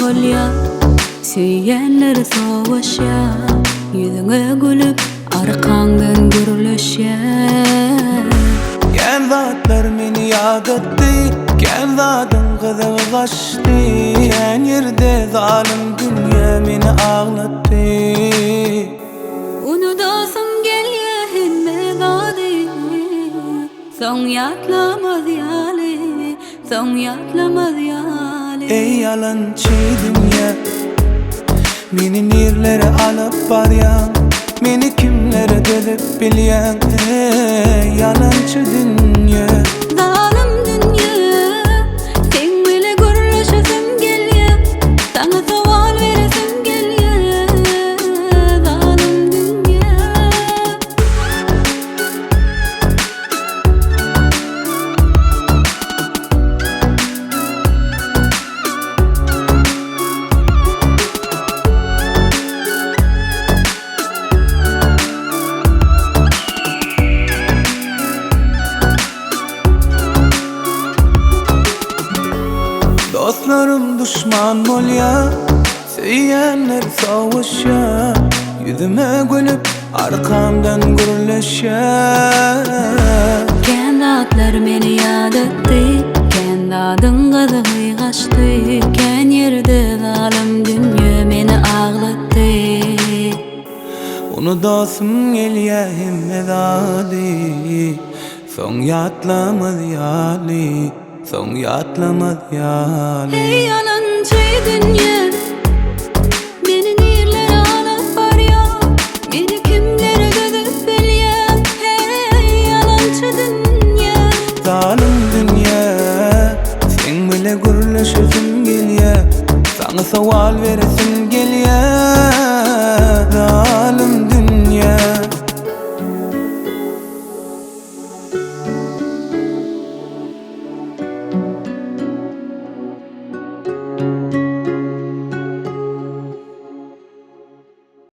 bolya, süýenleri sowaşya, yüzüňe gülüp arkandan gürleşýär. Gen zatlar meni ýad etdi, gen zadyň gyzygy gaçdy. Gen ýerde zalim dünýä meni aglatdy. Unudasam gelýä hemme zady, soň ýatlamaz ýaly, soň ýatlamaz ýaly. Ey yalançy dünýä, meni nirlere alıp barýan, meni kimlere delip bilýän. Ey yalançy dünýä, Zalim dünýä, sen bile gürleşesim gelýär, sana sowal beresim gelýär. Zalim dünýä. dostlarım düşman bolýa, süýenler sowaşya, yüzüme gülüp arkamdan gürleşýär. Kendatlar meni ýad etdi, kendadyň gyzygy gaçdy. Ken ýerde zalim dünýä meni aglatdy. Unudasym gelýär hemme zady, soň ýatlamaz ýaly, soň ýatlamaz ýaly. Ey yalançy dünýä,